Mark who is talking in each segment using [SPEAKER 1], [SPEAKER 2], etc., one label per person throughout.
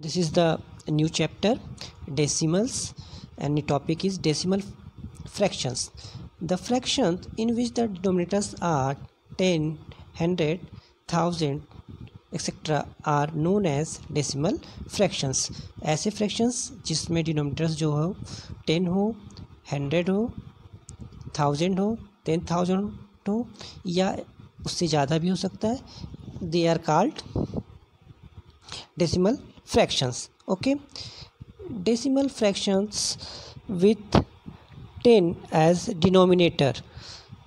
[SPEAKER 1] This is the new chapter, decimals, and the topic is decimal fractions. The fractions in which the denominators are 10, 100, 1000, etc. are known as decimal fractions. ऐसे fractions जिसमें denominators जो हो 10 हो, 100 हो, 1000 हो, 10,000 हो या उससे ज़्यादा भी हो सकता है, they are called decimal fractions. Okay, decimal fractions with 10 as denominator,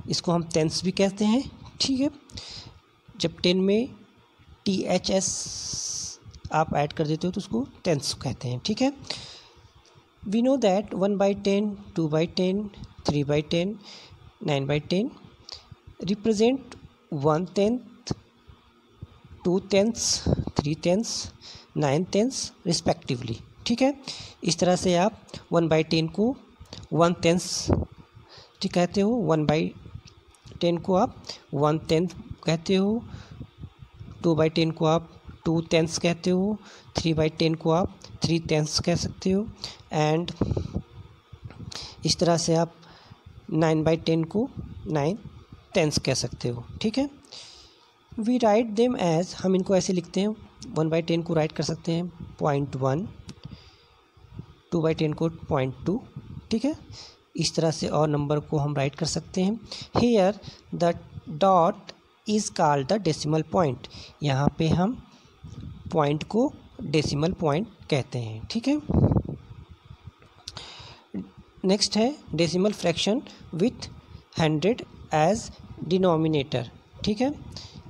[SPEAKER 1] इसको हम टेंस भी कहते हैं. ठीक है, जब 10 में THS आप ऐड कर देते हो तो उसको टेंस कहते हैं. ठीक है, we know that 1/10, 2/10, 3/10, 9/10 represent 1/10, 2/10, 3/10, 9/10 respectively. ठीक है, इस तरह से आप 1/10 को 1/10 ठीक कहते हो, 1/10 को आप 1/10 कहते हो, 2/10 को आप 2/10 कहते हो, 3/10 को आप 3/10 कह सकते हो, एंड इस तरह से आप 9/10 को 9/10 कह सकते हो. ठीक है, वी राइट देम एज, हम इनको ऐसे लिखते हैं. 1/10 को राइट कर सकते हैं 0.1, 2/10 को 0.2. ठीक है, इस तरह से और नंबर को हम राइट कर सकते हैं. Here the dot is called the decimal point, यहाँ पे हम पॉइंट को डेसिमल पॉइंट कहते हैं. ठीक है, नेक्स्ट है decimal fraction with 100 as denominator. ठीक है,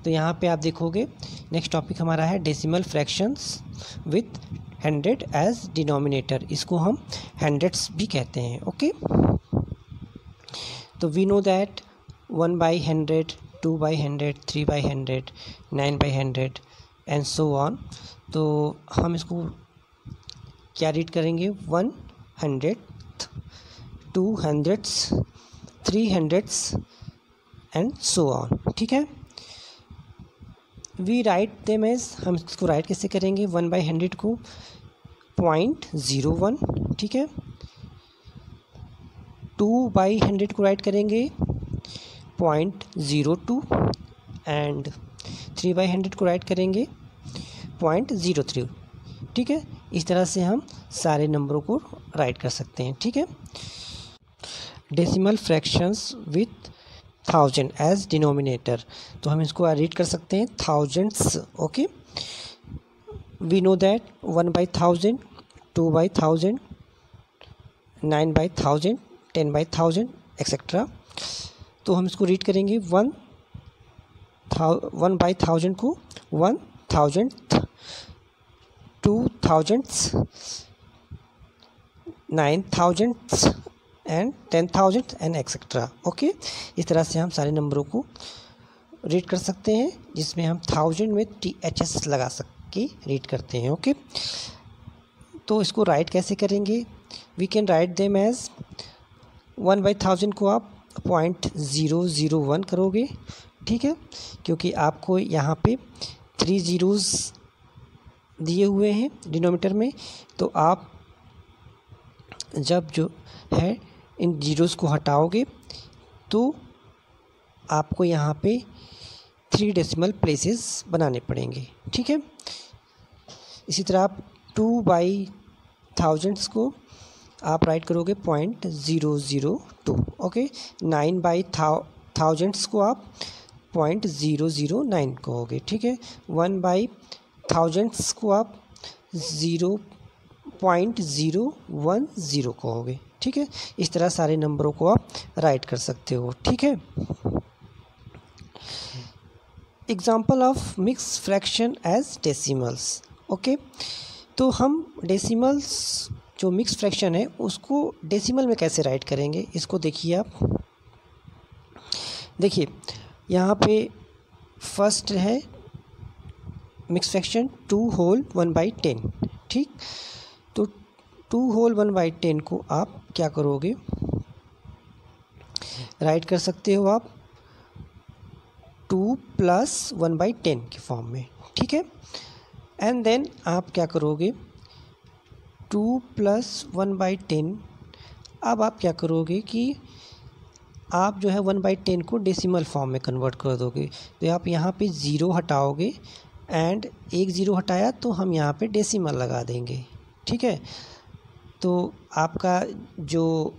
[SPEAKER 1] तो यहाँ पे आप देखोगे नेक्स्ट टॉपिक हमारा है decimal fractions with 100 as denominator, इसको हम हंड्रेड्स भी कहते हैं. ओके, तो we know that 1/100, 2/100, 3/100, 9/100 and so on. तो हम इसको क्या रीड करेंगे, 100, 200, 300 एंड सो ऑन. ठीक है, वी राइट देम एज, हम इसको राइट कैसे करेंगे, 1/100 को 0.01. ठीक है, 2/100 को राइट करेंगे 0.02 एंड 3/100 को राइट करेंगे 0.03. ठीक है, इस तरह से हम सारे नंबरों को राइट कर सकते हैं. ठीक है, decimal fractions with 1000 as denominator, तो हम इसको रीड कर सकते हैं thousands. Okay, we know that 1/1000, 2/1000, 9/1000, 10/1000 etcetera. तो हम इसको रीड करेंगे 1/1000 को 1000th, 2000th, 9000th and 10,000 and etcetera. Okay, इस तरह से हम सारे नंबरों को रीड कर सकते हैं जिसमें हम 1000 में THS लगा के रीड करते हैं. ओके, तो इसको राइट कैसे करेंगे, we can write them as 1/1000 को आप 0.001 करोगे. ठीक है, क्योंकि आपको यहाँ पे 3 zeros दिए हुए हैं डिनोमीटर में, तो आप जब जो है इन जीरोस को हटाओगे तो आपको यहाँ पे 3 डेसिमल प्लेसेस बनाने पड़ेंगे. ठीक है, इसी तरह आप 2/1000 को आप राइट करोगे 0.002. ओके, 9/1000 को आप 0.009 कहोगे. ठीक है, 1/1000 को आप 0.010 कहोगे. ठीक है, इस तरह सारे नंबरों को आप राइट कर सकते हो. ठीक है, example of mix fraction as decimals. Okay, तो हम डेसिमल्स जो मिक्स फ्रैक्शन है उसको डेसिमल में कैसे राइट करेंगे, इसको देखिए आप. देखिए यहाँ पे फर्स्ट है मिक्स फ्रैक्शन 2 होल 1/10. ठीक, तो 2 होल 1/10 को आप क्या करोगे, राइट कर सकते हो आप 2 + 1/10 के फॉर्म में. ठीक है, एंड देन आप क्या करोगे, 2 + 1/10। अब आप क्या करोगे कि आप जो है 1/10 को डेसिमल फॉर्म में कन्वर्ट कर दोगे। तो आप यहाँ पे 0 हटाओगे एंड एक 0 हटाया तो हम यहाँ पे डेसिमल लगा देंगे, ठीक है। तो आपका जो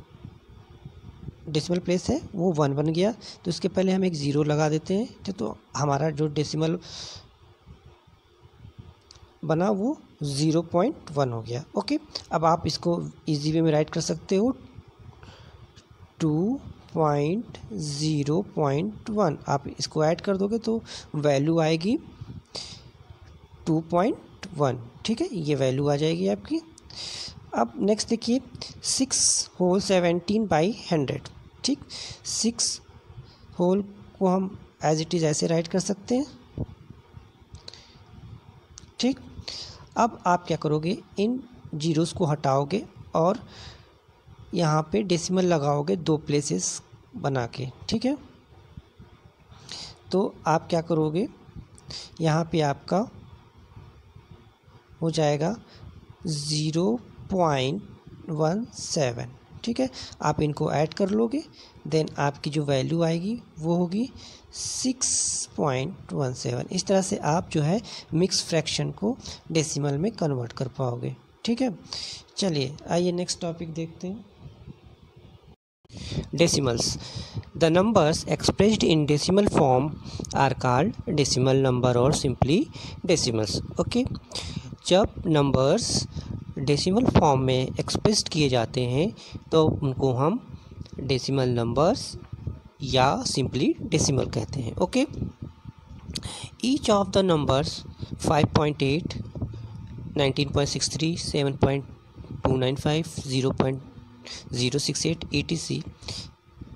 [SPEAKER 1] डेसिमल प्लेस है वो 1 बन गया। तो इसके पहले हम एक 0 लगा देते हैं, तो हमारा जो डेसिमल बना वो 0.1 हो गया। ओके, अब आप इसको इजी वे में राइट कर सकते हो 2.0.1। आप इसको ऐड कर दोगे तो वैल्यू आएगी 2.1, ठीक है, ये वैल्यू आ जाएगी आपकी। अब नेक्स्ट देखिए 6 होल 17/100, ठीक। 6 होल को हम एज इट इज़ ऐसे राइट कर सकते हैं, ठीक। अब आप क्या करोगे, इन जीरोस को हटाओगे और यहाँ पे डेसिमल लगाओगे 2 प्लेसेस बना के, ठीक है। तो आप क्या करोगे, यहाँ पे आपका हो जाएगा 0.17, ठीक है। आप इनको ऐड कर लोगे, देन आपकी जो वैल्यू आएगी वो होगी 6.17। इस तरह से आप जो है मिक्स फ्रैक्शन को डेसिमल में कन्वर्ट कर पाओगे, ठीक है। चलिए आइए नेक्स्ट टॉपिक देखते हैं। Decimals. The numbers expressed in decimal form are called decimal number or simply decimals. Okay. जब नंबर्स डेसिमल फॉर्म में एक्सप्रेस्ड किए जाते हैं तो उनको हम डेसिमल नंबर्स या सिंपली डेसिमल कहते हैं। Okay, each of the numbers 5.8, 19.63, 7.295, 0.068 etc.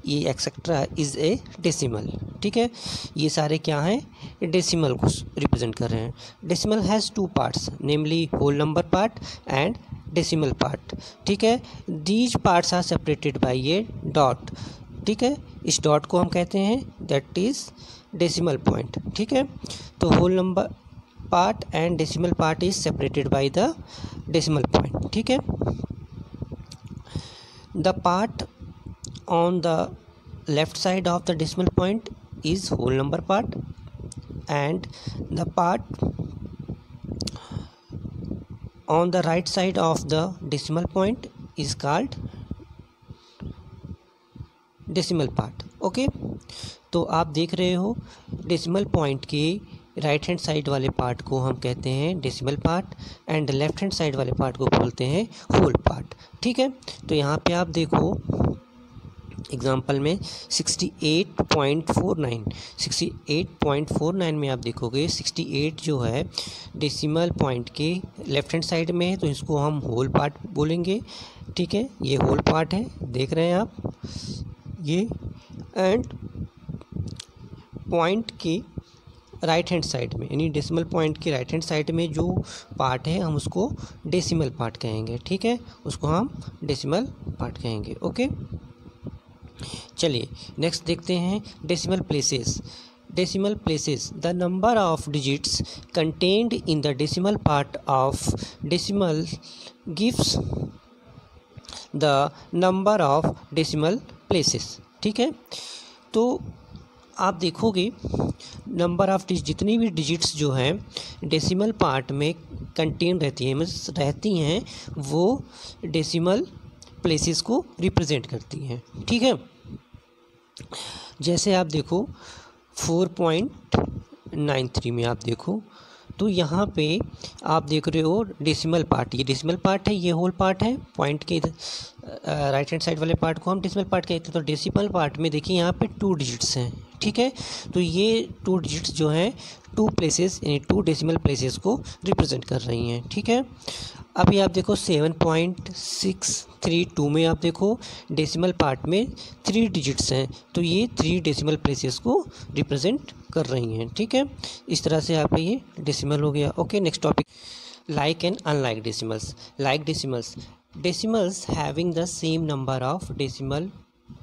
[SPEAKER 1] ये एक्सेट्रा इज़ ए डेसिमल, ठीक है। ये सारे क्या हैं, डेसिमल को रिप्रेजेंट कर रहे हैं। Decimal has 2 parts, namely whole number part and decimal part, ठीक है। These parts are separated by a dot, ठीक है। इस डॉट को हम कहते हैं दैट इज़ डेसिमल पॉइंट, ठीक है। तो whole number part and decimal part is separated by the decimal point, ठीक है। The part on the left side of the decimal point is whole number part and the part on the right side of the decimal point is called decimal part. Okay, तो आप देख रहे हो decimal point के right hand side वाले part को हम कहते हैं decimal part and left hand side वाले पार्ट को बोलते हैं होल पार्ट, ठीक है। तो यहाँ पे आप देखो एग्जांपल में 68.49 में आप देखोगे 68 जो है डेसिमल पॉइंट के लेफ्ट हैंड साइड में है, तो इसको हम होल पार्ट बोलेंगे, ठीक है। ये होल पार्ट है, देख रहे हैं आप ये, एंड पॉइंट के राइट हैंड साइड में यानी डेसिमल पॉइंट के राइट हैंड साइड में जो पार्ट है हम उसको डेसिमल पार्ट कहेंगे, ठीक है। उसको हम डेसिमल पार्ट कहेंगे। ओके, चलिए नेक्स्ट देखते हैं decimal places. Decimal places, the number of digits contained in the decimal part of decimal gives the number of decimal places, ठीक है। तो आप देखोगे नंबर ऑफ जितनी भी डिजिट्स जो हैं डेसिमल पार्ट में कंटेन रहती हैं, मीन्स रहती हैं, वो डेसिमल प्लेसेस को रिप्रेजेंट करती हैं, ठीक है। जैसे आप देखो 4.93 में आप देखो तो यहाँ पे आप देख रहे हो डेसिमल पार्ट, ये डेसिमल पार्ट है, ये होल पार्ट है। पॉइंट के राइट हैंड साइड वाले पार्ट को हम डेसिमल पार्ट कहते हैं। तो डेसिमल पार्ट में देखिए यहाँ पे 2 डिजिट्स हैं, ठीक है। तो ये 2 डिजिट्स जो हैं 2 प्लेसेस यानी 2 डेसिमल प्लेसेस को रिप्रेजेंट कर रही हैं, ठीक है। अभी आप देखो 7.632 में आप देखो डेसिमल पार्ट में 3 डिजिट्स हैं, तो ये 3 डेसिमल प्लेसेस को रिप्रेजेंट कर रही हैं, ठीक है। इस तरह से आपका ये डेसिमल हो गया। Okay, next topic, like and unlike decimals. Like decimals, decimals having the same number of decimal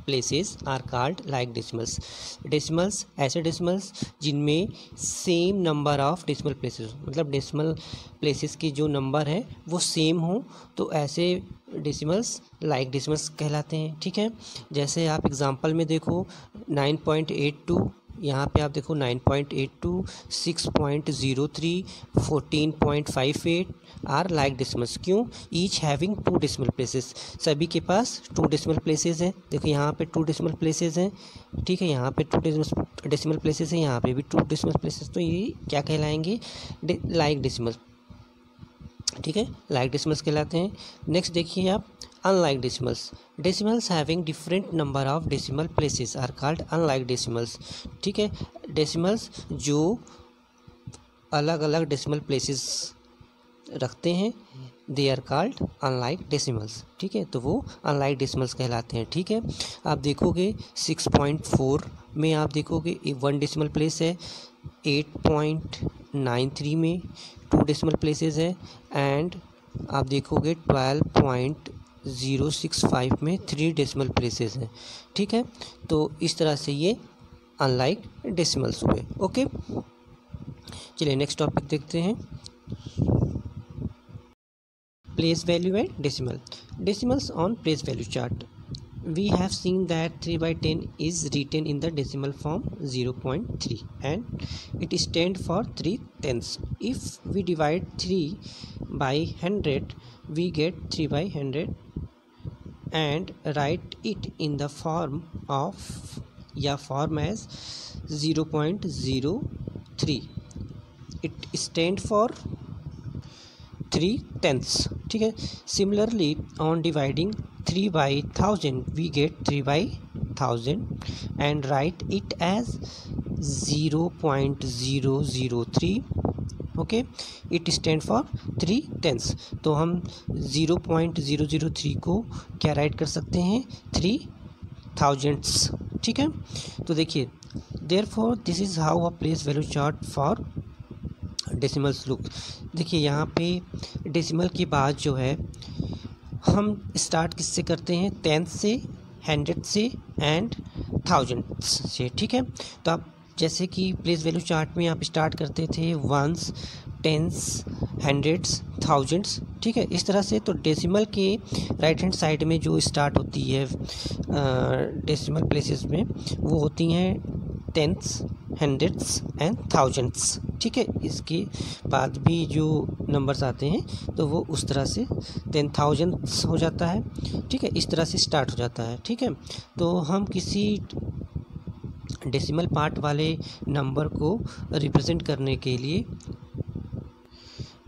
[SPEAKER 1] places are called like decimals. Decimals ऐसे डेसिमल्स जिनमें same number of decimal places, मतलब डेसिमल प्लेसेस की जो number है वो same हो, तो ऐसे डेसिमल्स लाइक डेसिमल्स कहलाते हैं। ठीक है, जैसे आप एग्जांपल में देखो 9.82, यहाँ पे आप देखो 9.82, 6.03, 14.58 आर लाइक डेसिमल्स। क्यों? ईच हैविंग 2 डेसिमल प्लेसेस, सभी के पास 2 डेसिमल प्लेसेस हैं। देखो यहाँ पे 2 डेसिमल प्लेसेस हैं, ठीक है, यहाँ पे 2 डेसिमल प्लेसेस हैं, यहाँ पे भी 2 डेसिमल प्लेसेस, तो ये क्या कहलाएंगे? Like decimals. ठीक है, लाइक डेसिमल्स कहलाते हैं। नेक्स्ट देखिए आप unlike decimals. Decimals having different number of decimal places are called unlike decimals. ठीक है, डेसिमल्स जो अलग अलग डेसिमल प्लेसेस रखते हैं they are called unlike decimals. ठीक है, तो वो अनलाइक डेसिमल्स कहलाते हैं। ठीक है, आप देखोगे 6.4 में आप देखोगे 1 डेसिमल प्लेस है, 8.93 में 2 डेसिमल प्लेसेस है, एंड आप देखोगे 12.065 में 3 डेसिमल प्लेसेस हैं। ठीक है, तो इस तरह से ये अनलाइक डेसिमल्स हुए। ओके, चलिए नेक्स्ट टॉपिक देखते हैं, place value and decimal. Decimals on place value chart. We have seen that 3/10 is written in the decimal form 0.3 and it stands for 3/10. If we divide 3 by 100, we get 3/100 and write it in the form as 0.03. It stands for 3/10. ठीक है, similarly on dividing 3 by 1000 we get 3/1000 and write it as 0.003. Okay, it stand for 3/10. तो हम 0.003 को क्या right कर सकते हैं? 3000s. ठीक है, तो देखिए therefore this is how a place value chart for decimals look. देखिए यहाँ पे डेसिमल के बाद जो है हम स्टार्ट किससे करते हैं? 10 से, 100 से एंड 1000 से। ठीक है, तो आप जैसे कि प्लेस वैल्यू चार्ट में आप स्टार्ट करते थे 1s, 10s, 100s, 1000s। ठीक है, इस तरह से। तो डेसिमल के राइट हैंड साइड में जो स्टार्ट होती है डेसिमल प्लेसेस में वो होती हैं 10s, 100s एंड 1000s। ठीक है, इसके बाद भी जो नंबर्स आते हैं तो वो उस तरह से 10,000 हो जाता है। ठीक है, इस तरह से स्टार्ट हो जाता है। ठीक है, तो हम किसी डेसिमल पार्ट वाले नंबर को रिप्रेजेंट करने के लिए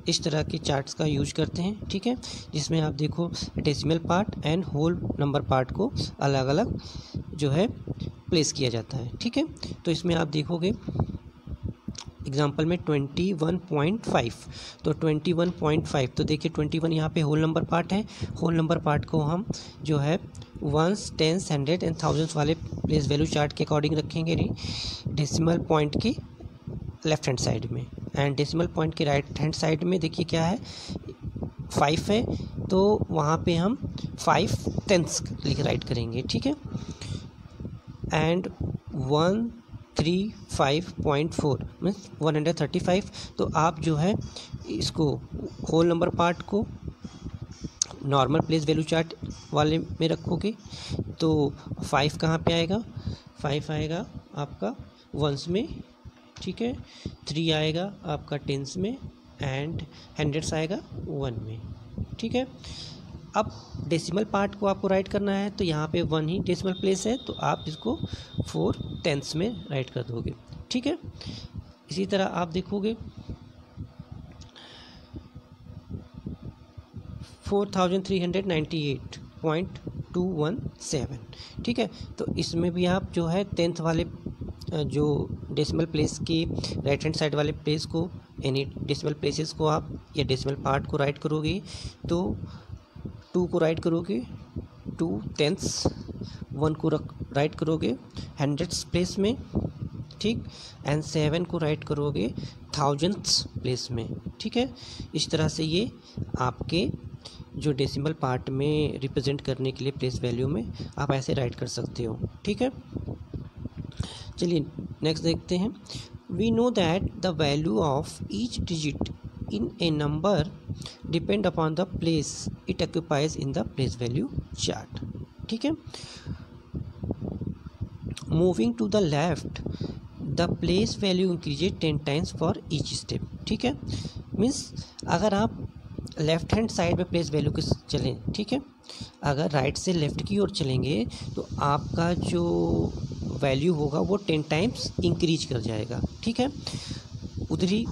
[SPEAKER 1] इस तरह के चार्ट्स का यूज करते हैं। ठीक है, जिसमें आप देखो decimal part and whole number part को अलग अलग जो है प्लेस किया जाता है। ठीक है, तो इसमें आप देखोगे एग्जाम्पल में 21.5, तो 21.5, तो देखिए 21 यहाँ पे होल नंबर पार्ट है। होल नंबर पार्ट को हम जो है 1s, 10s, 100 एंड 1000 वाले प्लेस वैल्यू चार्ट के अकॉर्डिंग रखेंगे डेसिमल पॉइंट की लेफ्ट हैंड साइड में, एंड डेसिमल पॉइंट के राइट हैंड साइड में देखिए क्या है 5 है, तो वहाँ पे हम 5/10 लिख राइट करेंगे। ठीक है, एंड 135.4 मीन्स 135, तो आप जो है इसको होल नंबर पार्ट को नॉर्मल प्लेस वैल्यू चार्ट वाले में रखोगे तो 5 कहाँ पे आएगा? 5 आएगा आपका 1s में। ठीक है, 3 आएगा आपका 10s में एंड 100s आएगा 1 में। ठीक है, अब डेसिमल पार्ट को आपको राइट करना है तो यहाँ पे 1 ही डेसिमल प्लेस है, तो आप इसको 4/10 में राइट कर दोगे। ठीक है, इसी तरह आप देखोगे 4398.217। ठीक है, तो इसमें भी आप जो है 10th वाले जो डेसिमल प्लेस की राइट हैंड साइड वाले प्लेस को यानी डेसिमल प्लेसेस को आप या डेसिमल पार्ट को राइट करोगे तो 2 को राइट करोगे 2/10, 1 को राइट करोगे 100s प्लेस में। ठीक, एंड 7 को राइट करोगे 1000s प्लेस में। ठीक है, इस तरह से ये आपके जो डेसिमल पार्ट में रिप्रेजेंट करने के लिए प्लेस वैल्यू में आप ऐसे राइट कर सकते हो, ठीक है। चलिए नेक्स्ट देखते हैं। We know that the value of each digit in a number depend upon the place it occupies in the place value chart, ठीक है। Moving to the left the place value increases 10 times for each step, ठीक है। Means अगर आप left hand side में place value के चलें, ठीक है, अगर राइट से लेफ़्ट की ओर चलेंगे तो आपका जो वैल्यू होगा वो 10 टाइम्स इंक्रीज कर जाएगा, ठीक है। उधर ही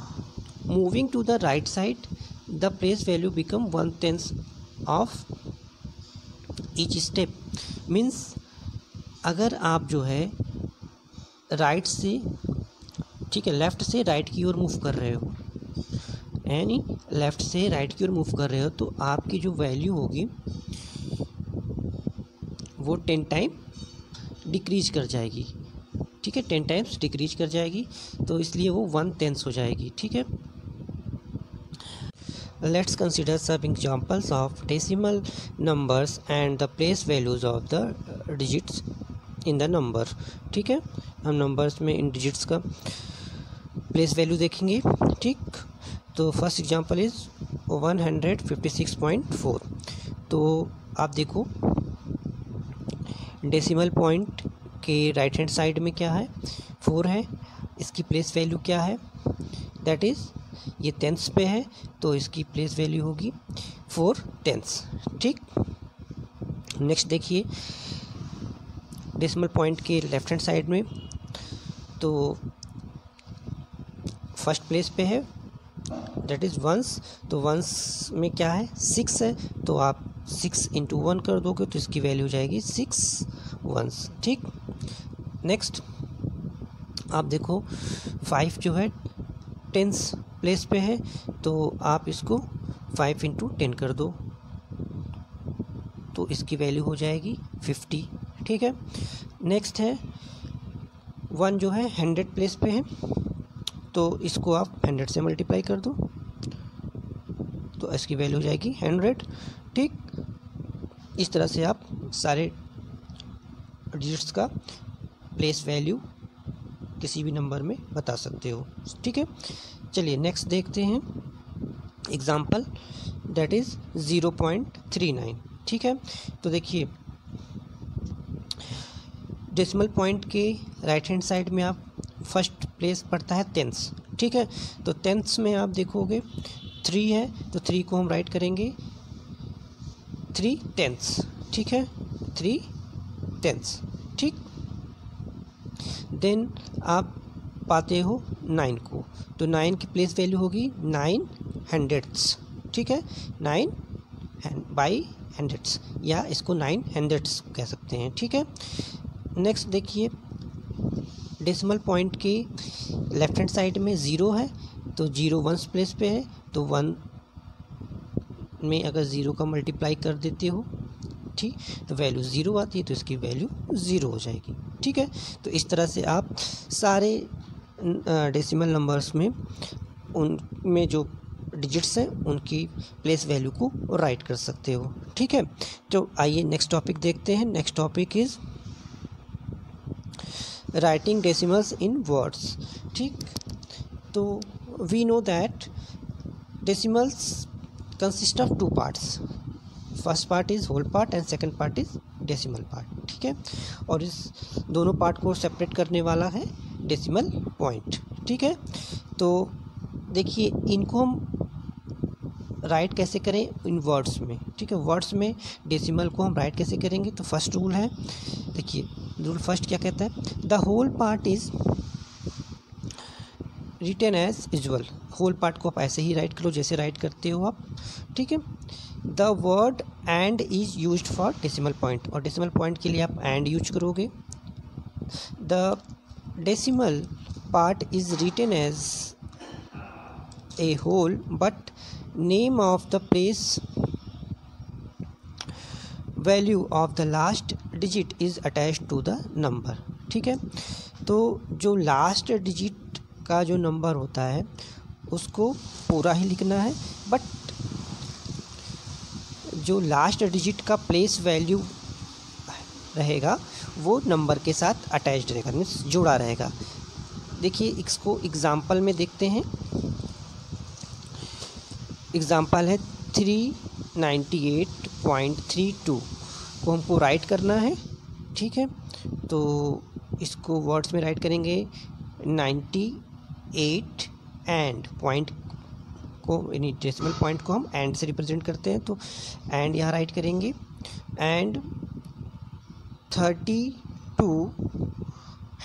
[SPEAKER 1] moving to the right side the place value become 1/10 of each step. Means अगर आप जो है राइट से, ठीक है, लेफ़्ट से राइट की ओर मूव कर रहे हो, यानी लेफ़्ट से राइट की ओर मूव कर रहे हो, तो आपकी जो वैल्यू होगी वो 10 टाइम डिक्रीज कर जाएगी, ठीक है, 10 टाइम्स डिक्रीज कर जाएगी, तो इसलिए वो 1/10 हो जाएगी, ठीक है। Let's consider some examples of decimal numbers and the place values of the digits in the number, ठीक है। हम नंबर्स में इन डिजिट्स का प्लेस वैल्यू देखेंगे, ठीक। तो फर्स्ट एग्जांपल इज़ 156.4। तो आप देखो डेसिमल पॉइंट के राइट हैंड साइड में क्या है, 4 है, इसकी प्लेस वैल्यू क्या है, दैट इज़ ये टेंस पे है, तो इसकी प्लेस वैल्यू होगी 4 टेंस, ठीक। नेक्स्ट देखिए डेसिमल पॉइंट के लेफ्ट हैंड साइड में, तो फर्स्ट प्लेस पे है दैट इज़ वंस, तो वंस में क्या है 6 है, तो आप 6 × 1 कर दोगे तो इसकी वैल्यू हो जाएगी 6 वंस, ठीक। नेक्स्ट आप देखो 5 जो है टेंस प्लेस पे है, तो आप इसको 5 × 10 कर दो तो इसकी वैल्यू हो जाएगी 50, ठीक है। नेक्स्ट है 1 जो है 100 प्लेस पे है, तो इसको आप 100 से मल्टीप्लाई कर दो तो इसकी वैल्यू हो जाएगी 100, ठीक। इस तरह से आप सारे डिजिट्स का प्लेस वैल्यू किसी भी नंबर में बता सकते हो, ठीक है। चलिए नेक्स्ट देखते हैं एग्जाम्पल, दैट इज़ 0.39, ठीक है। तो देखिए डेसिमल पॉइंट के राइट हैंड साइड में आप फर्स्ट प्लेस पड़ता है टेंस, ठीक है। तो टेंस में आप देखोगे 3 है, तो 3 को हम राइट करेंगे 3 टेंस, ठीक है, 3 टेंस, ठीक। देन आप पाते हो 9 को, तो 9 की प्लेस वैल्यू होगी 9 हंड्रेड्स, ठीक है, 9 बाई हंड्रेड्स, या इसको 9 हंड्रेड्स कह सकते हैं, ठीक है। नेक्स्ट देखिए डेसिमल पॉइंट के लेफ्ट हैंड साइड में 0 है, तो 0 वंस प्लेस पे है, तो 1 में अगर 0 का मल्टीप्लाई कर देते हो, ठीक, तो वैल्यू 0 आती है, तो इसकी वैल्यू 0 हो जाएगी, ठीक है। तो इस तरह से आप सारे डेसिमल नंबर्स में उनमें जो डिजिट्स हैं उनकी प्लेस वैल्यू को राइट कर सकते हो, ठीक है। तो आइए नेक्स्ट टॉपिक देखते हैं। Next topic is writing decimals in words, ठीक। तो we know that decimals consist of 2 parts, first part is whole part and second part is decimal part, ठीक है। और इस दोनों पार्ट को सेपरेट करने वाला है डेसिमल पॉइंट, ठीक है। तो देखिए इनको हम राइट कैसे करें इन वर्ड्स में, ठीक है। वर्ड्स में डेसिमल को हम राइट कैसे करेंगे, तो फर्स्ट रूल है, देखिए रूल फर्स्ट क्या कहता है, the whole part is written as usual. Whole part को आप ऐसे ही राइट करो जैसे राइट करते हो आप, ठीक है। The word and is used for decimal point, और डेसिमल पॉइंट के लिए आप एंड यूज करोगे। The decimal part is written as a whole but name of the place value of the last digit is attached to the number, ठीक है। तो जो last digit का जो नंबर होता है उसको पूरा ही लिखना है, बट जो लास्ट डिजिट का प्लेस वैल्यू रहेगा वो नंबर के साथ अटैच्ड रहेगा, मीन्स जुड़ा रहेगा। देखिए इसको एग्जाम्पल में देखते हैं। एग्जाम्पल है 398.32 को हमको राइट करना है, ठीक है। तो इसको वर्ड्स में राइट करेंगे 98 एंड पॉइंट को, यानी डेसिमल पॉइंट को हम एंड से रिप्रेजेंट करते हैं, तो एंड यहाँ राइट करेंगे। एंड 32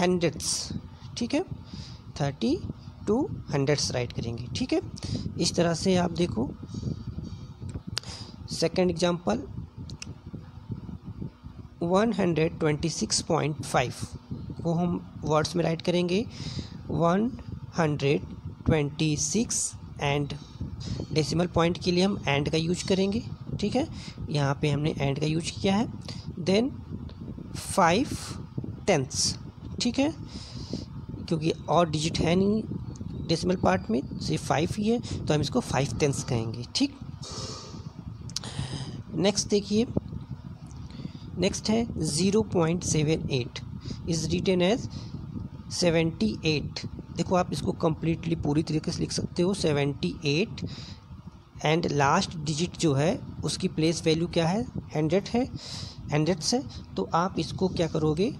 [SPEAKER 1] हंड्रेड्स, ठीक है, 32 हंड्रेड्स राइट करेंगे, ठीक है। इस तरह से आप देखो। सेकेंड एग्जाम्पल 126.5 को हम वर्ड्स में राइट करेंगे 126 एंड डेसिमल पॉइंट के लिए हम एंड का यूज करेंगे, ठीक है। यहाँ पे हमने एंड का यूज किया है। देन 5/10, ठीक है, क्योंकि और डिजिट है नहीं डेसिमल पार्ट में, सिर्फ 5 ही है, तो हम इसको 5/10 कहेंगे, ठीक। नेक्स्ट देखिए, नेक्स्ट है 0.78 इज रिटन एज 78। देखो आप इसको कंप्लीटली पूरी तरीके से लिख सकते हो 78 एंड लास्ट डिजिट जो है उसकी प्लेस वैल्यू क्या है, 100 है, 100 से। तो आप इसको क्या करोगे,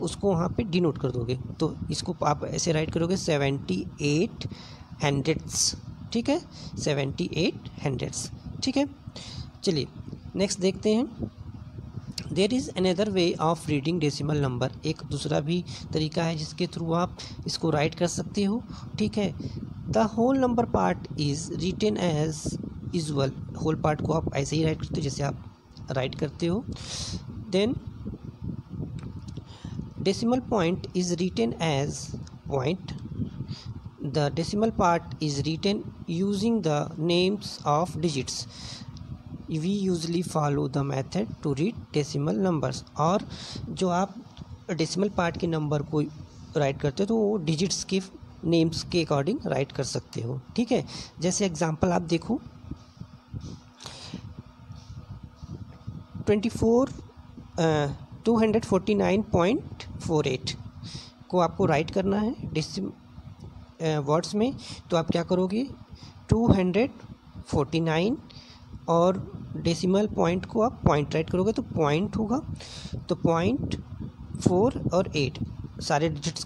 [SPEAKER 1] उसको वहाँ पे डिनोट कर दोगे, तो इसको आप ऐसे राइट करोगे 78 हंड्रेड्स, ठीक है, 78 हंड्रेड्स, ठीक है। चलिए नेक्स्ट देखते हैं। There is another way of reading decimal number, एक दूसरा भी तरीका है जिसके थ्रू आप इसको राइट कर सकते हो, ठीक है। The whole number part is written as usual, whole part को आप ऐसे ही राइट करते हो जैसे आप राइट करते हो। Then decimal point is written as point. The decimal part is written using the names of digits. We usually follow the method to read decimal numbers. और जो आप डेसिमल पार्ट के नंबर को राइट करते हो तो वो डिजिट्स के नेम्स के अकॉर्डिंग राइट कर सकते हो, ठीक है। जैसे एग्जांपल आप देखो 249.48 को आपको राइट करना है वर्ड्स में, तो आप क्या करोगे 249 और डेसिमल पॉइंट को आप पॉइंट राइट करोगे, तो पॉइंट होगा, तो 0.4 और 8 सारे डिजिट्स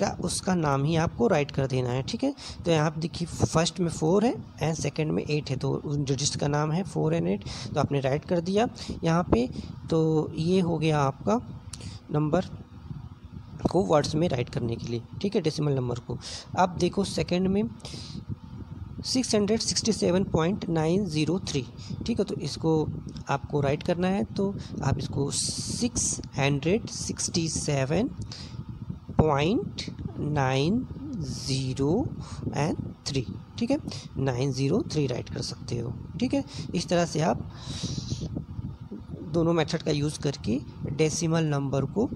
[SPEAKER 1] का उसका नाम ही आपको राइट कर देना है, ठीक है। तो यहाँ पे देखिए फर्स्ट में 4 है एंड सेकंड में 8 है, तो उन डिजिट्स का नाम है 4 एंड 8, तो आपने राइट कर दिया यहाँ पे। तो ये हो गया आपका नंबर को वर्ड्स में राइट करने के लिए, ठीक है, डेसिमल नंबर को। अब देखो सेकंड में 667.903, ठीक है, तो इसको आपको राइट करना है, तो आप इसको 667.903, ठीक है, 903 राइट कर सकते हो, ठीक है। इस तरह से आप दोनों मेथड का यूज़ करके डेसिमल नंबर को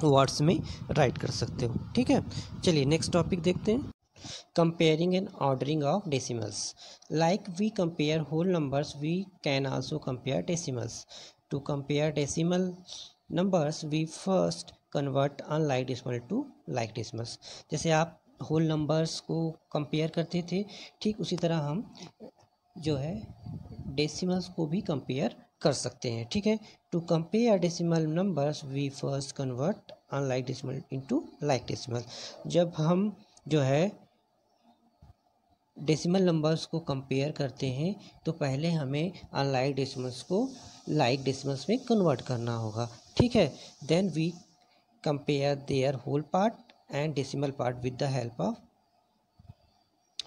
[SPEAKER 1] वर्ड्स में राइट कर सकते हो, ठीक है। चलिए नेक्स्ट टॉपिक देखते हैं। Comparing and ordering of decimals. Like we compare whole numbers, we can also compare decimals. To compare decimal numbers, we first convert unlike decimal to like decimals. जैसे आप whole numbers को compare करते थे, ठीक उसी तरह हम जो है decimals को भी compare कर सकते हैं, ठीक है। To compare decimal numbers, we first convert unlike decimal into like decimal. जब हम जो है डेसिमल नंबर्स को कंपेयर करते हैं तो पहले हमें अनलाइक डेसिमल्स को लाइक डेसिमल्स में कन्वर्ट करना होगा, ठीक है। Then we compare their whole part and decimal part with the help of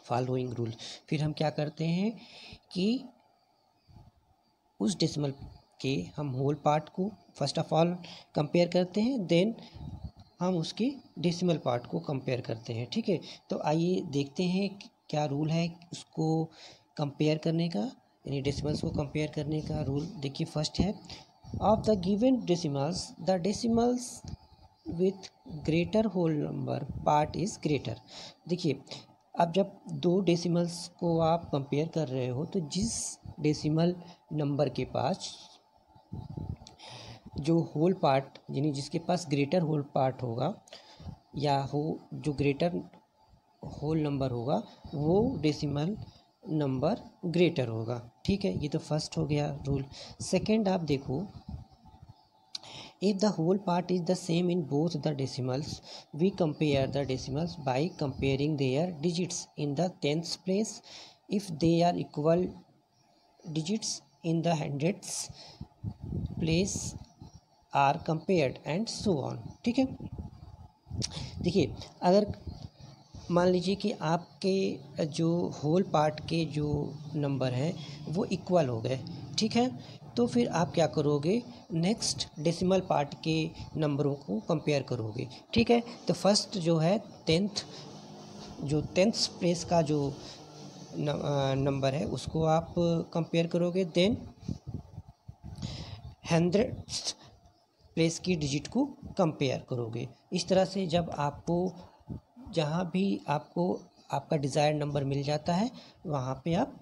[SPEAKER 1] following rule. फिर हम क्या करते हैं कि उस डेसिमल के हम होल पार्ट को फर्स्ट ऑफ ऑल कंपेयर करते हैं, देन हम उसके डेसिमल पार्ट को कंपेयर करते हैं, ठीक है। तो आइए देखते हैं क्या रूल है उसको कंपेयर करने का, यानी डेसिमल्स को कंपेयर करने का रूल। देखिए फर्स्ट है of the given decimals the decimals with greater whole number part is greater. देखिए अब जब दो डेसिमल्स को आप कंपेयर कर रहे हो तो जिस डेसिमल नंबर के पास जो होल पार्ट यानी जिसके पास ग्रेटर होल पार्ट होगा या जो ग्रेटर होल नंबर होगा वो डेसिमल नंबर ग्रेटर होगा। ठीक है, ये तो फर्स्ट हो गया रूल। सेकंड आप देखो, if the whole part is the same in both the decimals, we compare the decimals by comparing their digits in the tens place. If they are equal digits in the hundreds place are compared and so on। ठीक है, देखिए अगर मान लीजिए कि आपके जो whole part के जो नंबर हैं वो इक्वल हो गए, ठीक है, तो फिर आप क्या करोगे, नेक्स्ट डेसिमल पार्ट के नंबरों को कंपेयर करोगे। ठीक है, तो फर्स्ट जो है टेंथ प्लेस का जो नंबर है उसको आप कंपेयर करोगे, देन 100th प्लेस की डिजिट को कंपेयर करोगे। इस तरह से जब आपको जहाँ भी आपको आपका डिज़ायर्ड नंबर मिल जाता है वहाँ पे आप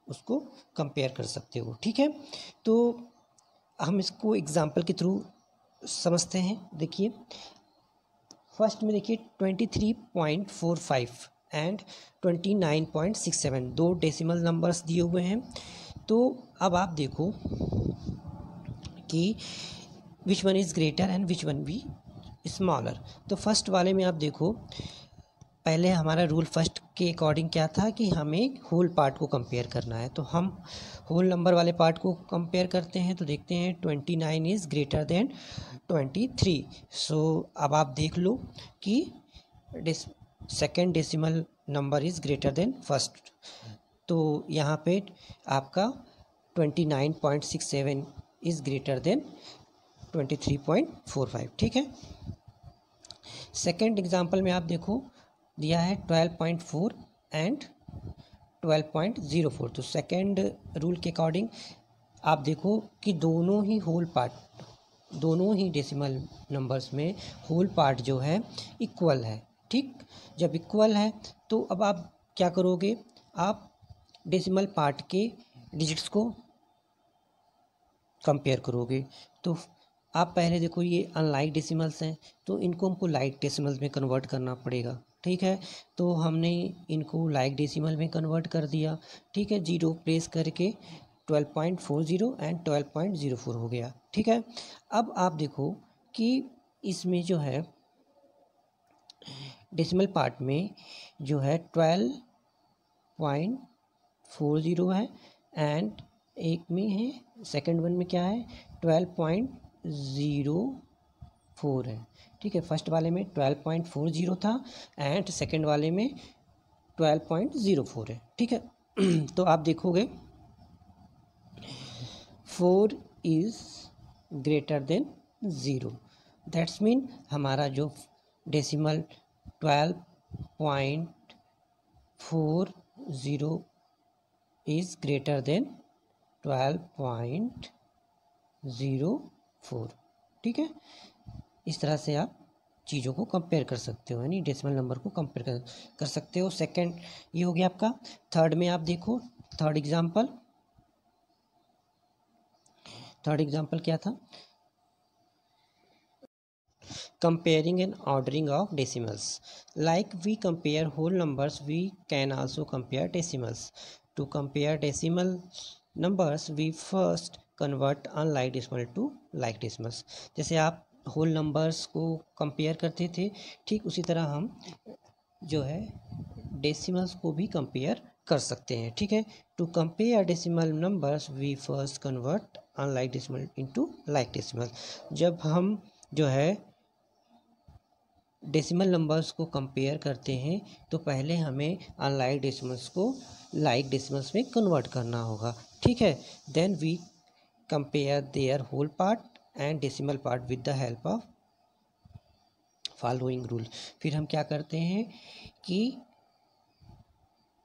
[SPEAKER 1] उसको कंपेयर कर सकते हो। ठीक है, तो हम इसको एग्जांपल के थ्रू समझते हैं। देखिए फर्स्ट में देखिए 23.45 एंड 29.67 दो डेसिमल नंबर्स दिए हुए हैं। तो अब आप देखो कि which one is greater and which one be smaller. तो फर्स्ट वाले में आप देखो, पहले हमारा रूल फर्स्ट के अकॉर्डिंग क्या था कि हमें होल पार्ट को कंपेयर करना है, तो हम होल नंबर वाले पार्ट को कंपेयर करते हैं। तो देखते हैं 29 इज़ ग्रेटर देन 23। सो अब आप देख लो कि second decimal number is greater than first, तो यहाँ पे आपका 29.67 इज़ ग्रेटर देन 23.45। ठीक है, सेकेंड एग्जाम्पल में आप देखो दिया है 12.4 एंड 12.04। तो सेकेंड रूल के अकॉर्डिंग आप देखो कि दोनों ही होल पार्ट, दोनों ही डेसिमल नंबर्स में होल पार्ट जो है इक्वल है। ठीक, जब इक्वल है तो अब आप क्या करोगे, आप डेसिमल पार्ट के डिजिट्स को कंपेयर करोगे। तो आप पहले देखो ये अनलाइक डेसिमल्स हैं तो इनको हमको लाइक डेसिमल्स में कन्वर्ट करना पड़ेगा। ठीक है, तो हमने इनको लाइक डेसिमल में कन्वर्ट कर दिया। ठीक है, जीरो प्लेस करके 12.40 एंड 12.04 हो गया। ठीक है, अब आप देखो कि इसमें जो है डेसिमल पार्ट में जो है 12.40 है एंड एक में है सेकंड वन में क्या है 12.04 है। ठीक है, फर्स्ट वाले में 12.40 था एंड सेकंड वाले में 12.04 है। ठीक है, तो आप देखोगे 4 is greater than 0, that's mean हमारा जो डेसिमल 12.40 इज़ ग्रेटर देन 12.04। ठीक है, इस तरह से आप चीज़ों को कंपेयर कर सकते हो, यानी डेसिमल नंबर को कंपेयर कर सकते हो। सेकंड ये हो गया आपका। थर्ड में आप देखो, थर्ड एग्जाम्पल क्या था, comparing and ordering of decimals। Like we compare whole numbers, we can also compare decimals। To compare decimal numbers, we first convert unlike decimal to like decimals। जैसे आप होल नंबर्स को compare करते थे, ठीक उसी तरह हम जो है डेसिमल्स को भी कंपेयर कर सकते हैं। ठीक है, to compare decimal numbers we first convert unlike decimal into like decimal. जब हम जो है डेसिमल नंबर्स को कंपेयर करते हैं तो पहले हमें अनलाइक डेसिमल्स को लाइक डेसिमल्स में कन्वर्ट करना होगा। ठीक है, then we compare their whole part and decimal part with the help of following rule. फिर हम क्या करते हैं कि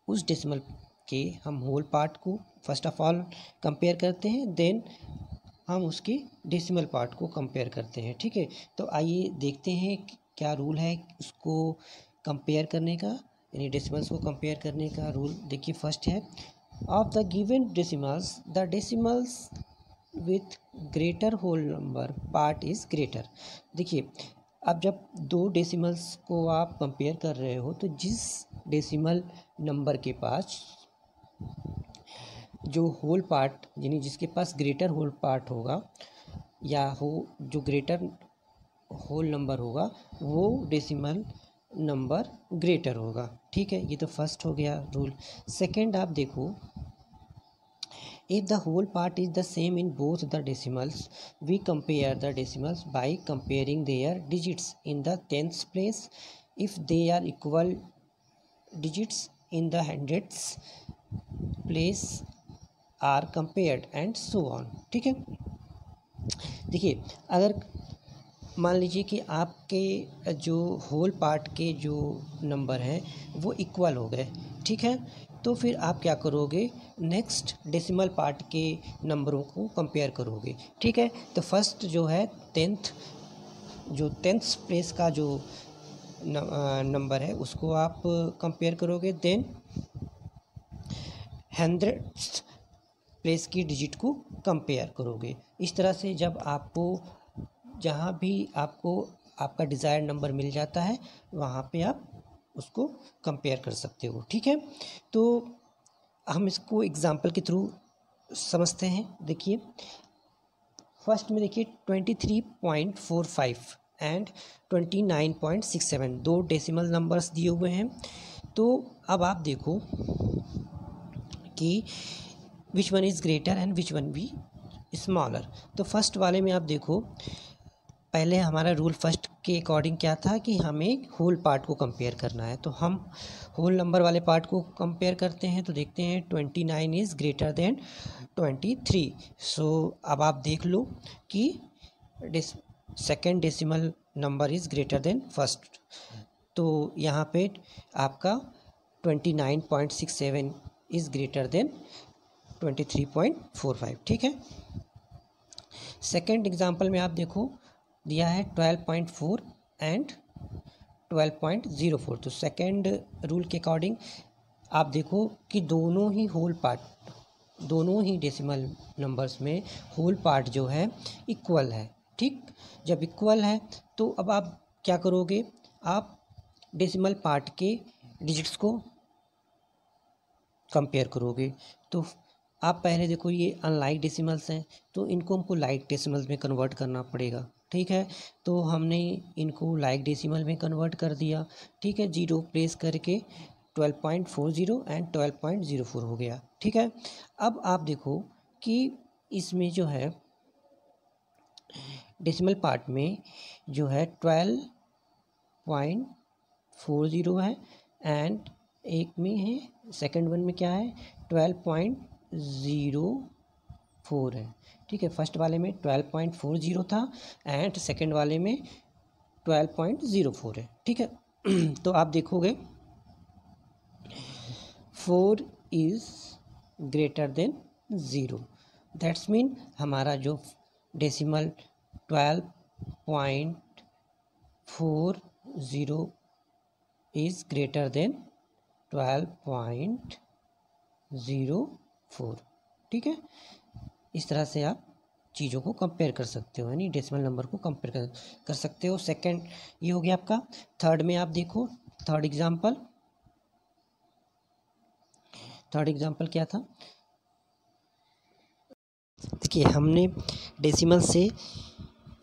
[SPEAKER 1] उस डेसिमल के हम होल पार्ट को फर्स्ट ऑफ ऑल कंपेयर करते हैं, देन हम उसके डेसिमल पार्ट को कंपेयर करते हैं। ठीक है, तो आइए देखते हैं क्या रूल है उसको कंपेयर करने का यानी डेसिमल्स को कंपेयर करने का रूल देखिए। फर्स्ट है, of the given decimals the decimals with greater whole number part is greater. देखिए, अब जब दो डेसिमल्स को आप कंपेयर कर रहे हो तो जिस डेसिमल नंबर के पास जो होल पार्ट, यानी जिसके पास ग्रेटर होल पार्ट होगा या जो ग्रेटर होल नंबर होगा वो डेसिमल नंबर ग्रेटर होगा। ठीक है, ये तो फर्स्ट हो गया रूल। सेकंड आप देखो, if the whole part is the same in both the decimals, we compare the decimals by comparing their digits in the tens place. If they are equal digits in the hundreds place are compared and so on। ठीक है, देखिए अगर मान लीजिए कि आपके जो whole part के जो नंबर हैं वो इक्वल हो गए, ठीक है, तो फिर आप क्या करोगे, नेक्स्ट डेसिमल पार्ट के नंबरों को कंपेयर करोगे। ठीक है, तो फर्स्ट जो है टेंथ प्लेस का जो नंबर है उसको आप कंपेयर करोगे, देन 100th प्लेस की डिजिट को कंपेयर करोगे। इस तरह से जब आपको जहाँ भी आपको आपका डिज़ायर्ड नंबर मिल जाता है वहाँ पे आप उसको कंपेयर कर सकते हो। ठीक है, तो हम इसको एग्जांपल के थ्रू समझते हैं। देखिए फर्स्ट में देखिए 23.45 एंड 29.67 दो डेसिमल नंबर्स दिए हुए हैं। तो अब आप देखो कि which one is greater and which one be smaller. तो फर्स्ट वाले में आप देखो, पहले हमारा रूल फर्स्ट के अकॉर्डिंग क्या था कि हमें होल पार्ट को कंपेयर करना है, तो हम होल नंबर वाले पार्ट को कंपेयर करते हैं। तो देखते हैं 29 इज़ ग्रेटर देन 23। सो अब आप देख लो कि second decimal number is greater than first, तो यहाँ पे आपका 29.67 इज़ ग्रेटर देन 23.45। ठीक है, सेकेंड एग्जाम्पल में आप देखो दिया है 12.4 एंड 12.04। तो सेकेंड रूल के अकॉर्डिंग आप देखो कि दोनों ही होल पार्ट, दोनों ही डेसिमल नंबर्स में होल पार्ट जो है इक्वल है। ठीक, जब इक्वल है तो अब आप क्या करोगे, आप डेसिमल पार्ट के डिजिट्स को कंपेयर करोगे। तो आप पहले देखो ये अनलाइक डेसिमल्स हैं तो इनको हमको लाइक डेसिमल्स में कन्वर्ट करना पड़ेगा। ठीक है, तो हमने इनको लाइक डेसिमल में कन्वर्ट कर दिया। ठीक है, जीरो प्लेस करके 12.40 एंड 12.04 हो गया। ठीक है, अब आप देखो कि इसमें जो है डेसिमल पार्ट में जो है 12.40 है एंड एक में है, सेकंड वन में क्या है 12.04 है। ठीक है, फर्स्ट वाले में 12.40 था एंड सेकंड वाले में 12.04 है। ठीक है, तो आप देखोगे 4 is greater than 0, that's mean हमारा जो डेसिमल 12.40 इज़ ग्रेटर देन 12.04। ठीक है, इस तरह से आप चीज़ों को कंपेयर कर सकते हो, यानी डेसिमल नंबर को कंपेयर कर सकते हो। सेकंड ये हो गया आपका। थर्ड में आप देखो, थर्ड एग्जांपल क्या था, देखिए हमने डेसिमल से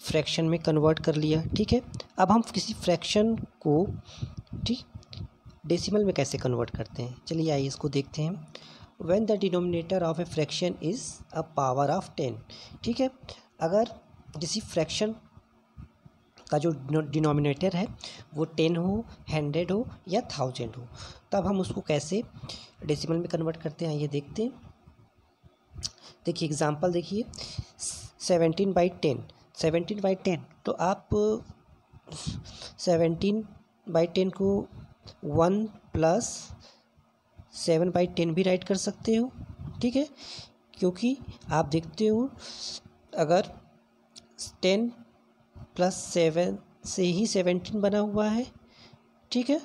[SPEAKER 1] फ्रैक्शन में कन्वर्ट कर लिया। ठीक है, अब हम किसी फ्रैक्शन को ठीक डेसिमल में कैसे कन्वर्ट करते हैं, चलिए आइए इसको देखते हैं। When the denominator of a fraction is a power of 10। ठीक है, अगर किसी फ्रैक्शन का जो डिनोमिनेटर है वो 10 हो, 100 हो या 1000 हो, तब हम उसको कैसे डेसिमल में कन्वर्ट करते हैं, ये देखते हैं। देखिए एग्जांपल देखिए 17/10। तो आप 17/10 को 1 + 7/10 भी राइट कर सकते हो। ठीक है, क्योंकि आप देखते हो अगर 10 + 7 से ही 17 बना हुआ है। ठीक है,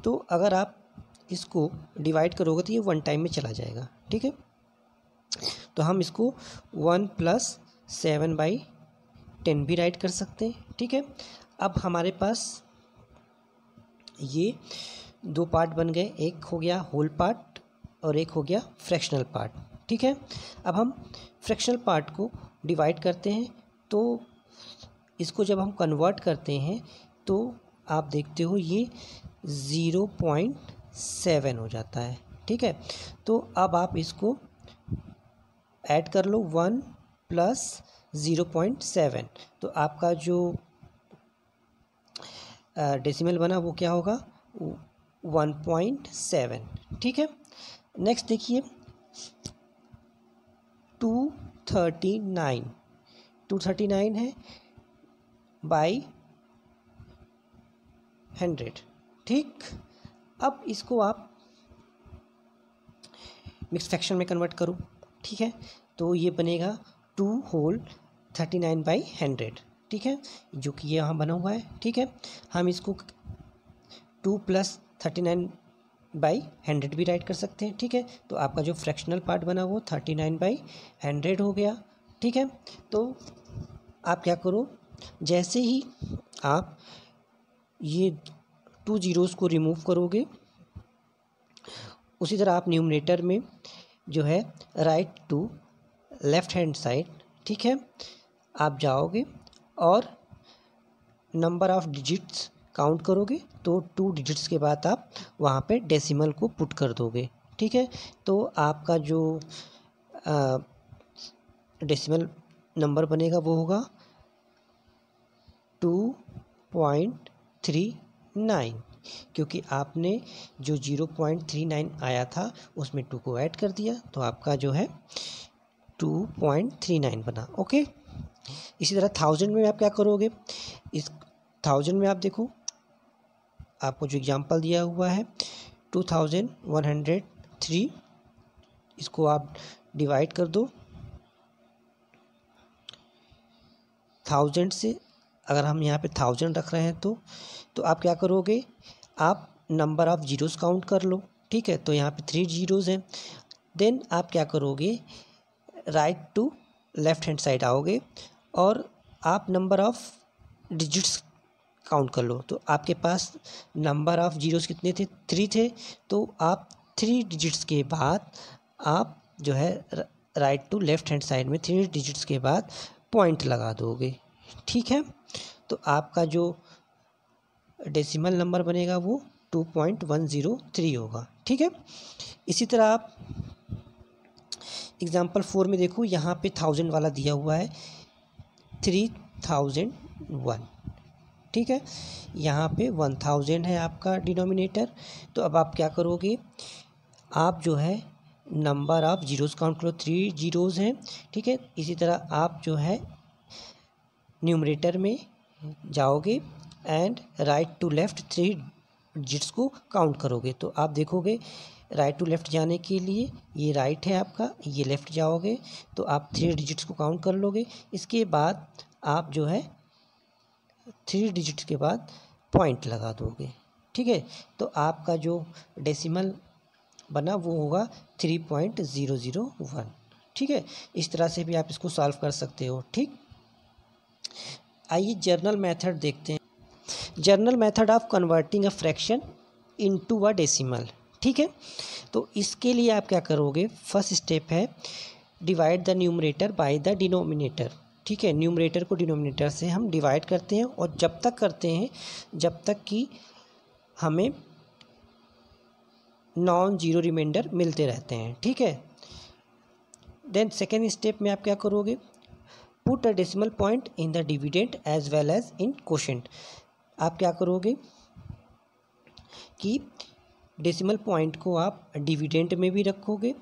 [SPEAKER 1] तो अगर आप इसको डिवाइड करोगे तो ये 1 टाइम में चला जाएगा, ठीक है। तो हम इसको 1 + 7/10 भी राइट कर सकते हैं, ठीक है। अब हमारे पास ये 2 पार्ट बन गए, एक हो गया होल पार्ट और एक हो गया फ्रैक्शनल पार्ट, ठीक है। अब हम फ्रैक्शनल पार्ट को डिवाइड करते हैं, तो इसको जब हम कन्वर्ट करते हैं तो आप देखते हो ये 0.7 हो जाता है, ठीक है। तो अब आप इसको ऐड कर लो 1 + 0.7, तो आपका जो डेसिमल बना वो क्या होगा 1.7, ठीक है। नेक्स्ट देखिए 239 है बाई 100, ठीक। अब इसको आप मिक्स फ्रैक्शन में कन्वर्ट करो, ठीक है। तो ये बनेगा 2 होल 39/100, ठीक है, जो कि ये यहाँ बना हुआ है, ठीक है। हम इसको 2 + 39/100 भी राइट कर सकते हैं, ठीक है। तो आपका जो फ्रैक्शनल पार्ट बना वो 39/100 हो गया, ठीक है। तो आप क्या करो, जैसे ही आप ये 2 ज़ीरोज़ को रिमूव करोगे उसी तरह आप न्यूमरेटर में जो है right to left hand side, ठीक है, आप जाओगे और नंबर ऑफ़ डिजिट्स काउंट करोगे, तो 2 डिजिट्स के बाद आप वहाँ पे डेसिमल को पुट कर दोगे, ठीक है। तो आपका जो डेसिमल नंबर बनेगा वो होगा 2.39, क्योंकि आपने जो 0.39 आया था उसमें 2 को ऐड कर दिया, तो आपका जो है 2.39 बना, ओके। इसी तरह 1000 में आप क्या करोगे, इस 1000 में आप देखो आपको जो एग्जांपल दिया हुआ है 2103, इसको आप डिवाइड कर दो 1000 से। अगर हम यहाँ पे 1000 रख रहे हैं तो आप क्या करोगे, आप नंबर ऑफ़ ज़ीरोज़ काउंट कर लो, ठीक है। तो यहाँ पे 3 ज़ीरोज़ हैं। देन आप क्या करोगे, right to left hand side आओगे और आप नंबर ऑफ़ डिजिट्स काउंट कर लो। तो आपके पास नंबर ऑफ़ ज़ीरोज़ कितने थे, 3 थे। तो आप 3 डिजिट्स के बाद आप जो है right to left hand side में 3 डिजिट्स के बाद पॉइंट लगा दोगे, ठीक है। तो आपका जो डेसिमल नंबर बनेगा वो 2.103 होगा, ठीक है। इसी तरह आप एग्जाम्पल 4 में देखो, यहाँ पे 1000 वाला दिया हुआ है 3001, ठीक है। यहाँ पे 1000 है आपका डिनोमिनेटर। तो अब आप क्या करोगे, आप जो है नंबर ऑफ़ ज़ीरोज़ काउंट करो, 3 ज़ीरोज़ हैं, ठीक है। इसी तरह आप जो है न्यूमरेटर में जाओगे and right to left 3 digits को काउंट करोगे। तो आप देखोगे राइट टू लेफ़्ट जाने के लिए ये राइट है आपका, ये लेफ़्ट जाओगे तो आप 3 डिजिट्स को काउंट कर लोगे। इसके बाद आप जो है 3 डिजिट्स के बाद पॉइंट लगा दोगे, ठीक है। तो आपका जो डेसिमल बना वो होगा 3.001, ठीक है। इस तरह से भी आप इसको सॉल्व कर सकते हो, ठीक। आइए जर्नल मेथड देखते हैं। Journal method of converting a fraction into a decimal, ठीक है। तो इसके लिए आप क्या करोगे, फर्स्ट स्टेप है divide the numerator by the denominator, ठीक है। न्यूमरेटर को डिनोमिनेटर से हम डिवाइड करते हैं और जब तक करते हैं जब तक कि हमें नॉन जीरो रिमाइंडर मिलते रहते हैं, ठीक है। देन सेकेंड स्टेप में आप क्या करोगे, put a decimal point in the dividend as well as in quotient. आप क्या करोगे कि डेसिमल पॉइंट को आप डिविडेंड में भी रखोगे,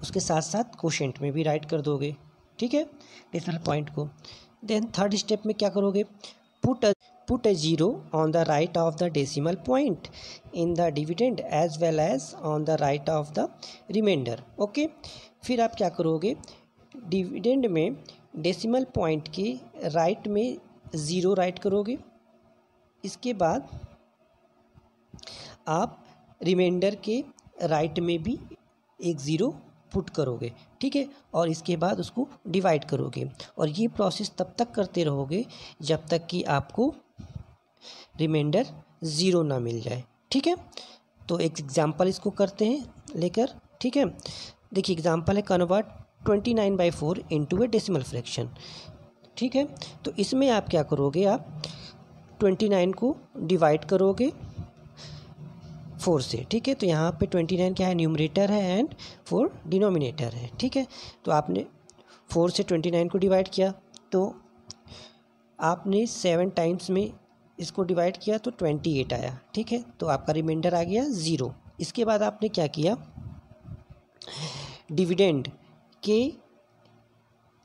[SPEAKER 1] उसके साथ साथ कोशेंट में भी राइट कर दोगे, ठीक है, डेसिमल पॉइंट को। देन थर्ड स्टेप में क्या करोगे, put a zero on the right of the decimal point in the dividend as well as on the right of the remainder, okay. फिर आप क्या करोगे, डिविडेंड में डेसिमल पॉइंट के राइट में ज़ीरो राइट करोगे। इसके बाद आप रिमाइंडर के राइट में भी एक ज़ीरो पुट करोगे, ठीक है, और इसके बाद उसको डिवाइड करोगे, और ये प्रोसेस तब तक करते रहोगे जब तक कि आपको रिमाइंडर ज़ीरो ना मिल जाए, ठीक है। तो एक एग्जांपल इसको करते हैं लेकर, ठीक है। देखिए एग्जांपल है कन्वर्ट 29/4 इनटू ए डेसिमल फ्रैक्शन, ठीक है। तो इसमें आप क्या करोगे, आप 29 को डिवाइड करोगे 4 से, ठीक है। तो यहाँ पे 29 क्या है, न्यूमरेटर है एंड 4 डिनोमिनेटर है, ठीक है। तो आपने 4 से 29 को डिवाइड किया, तो आपने 7 टाइम्स में इसको डिवाइड किया तो 28 आया, ठीक है। तो आपका रिमाइंडर आ गया 0। इसके बाद आपने क्या किया, डिविडेंड के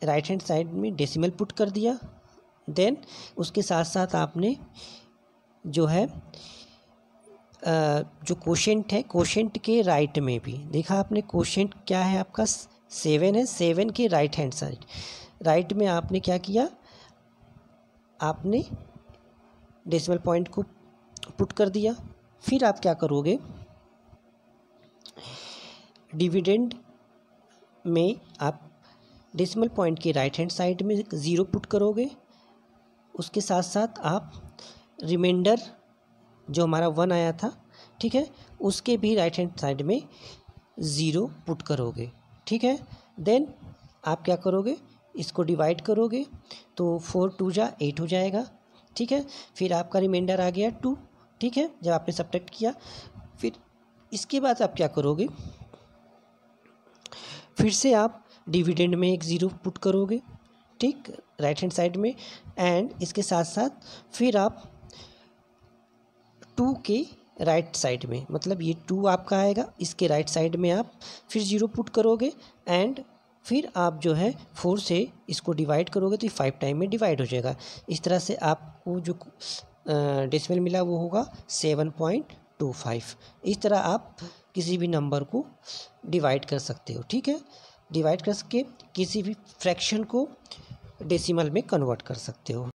[SPEAKER 1] राइट हैंड साइड में डेसिमल पुट कर दिया, देन उसके साथ साथ आपने जो है जो कोशेंट है, कोशेंट के राइट में भी देखा आपने, कोशेंट क्या है आपका 7 है, 7 के राइट हैंड साइड, राइट में आपने क्या किया, आपने डेसिमल पॉइंट को पुट कर दिया। फिर आप क्या करोगे, डिविडेंड में आप डेसिमल पॉइंट के राइट हैंड साइड में 0 पुट करोगे, उसके साथ साथ आप रिमाइंडर जो हमारा 1 आया था, ठीक है, उसके भी राइट हैंड साइड में 0 पुट करोगे, ठीक है। देन आप क्या करोगे, इसको डिवाइड करोगे तो 4 2 जा 8 हो जाएगा, ठीक है। फिर आपका रिमाइंडर आ गया 2, ठीक है, जब आपने सब्ट्रैक्ट किया। फिर इसके बाद आप क्या करोगे, फिर से आप डिविडेंड में एक 0 पुट करोगे, ठीक, राइट हैंड साइड में, एंड इसके साथ साथ फिर आप 2 के राइट साइड में, मतलब ये 2 आपका आएगा, इसके राइट साइड में आप फिर 0 पुट करोगे, एंड फिर आप जो है 4 से इसको डिवाइड करोगे तो ये 5 टाइम में डिवाइड हो जाएगा। इस तरह से आपको जो डेसिमल मिला वो होगा 7.25। इस तरह आप किसी भी नंबर को डिवाइड कर सकते हो, ठीक है। डिवाइड कर सके किसी भी फ्रैक्शन को डेसिमल में कन्वर्ट कर सकते हो।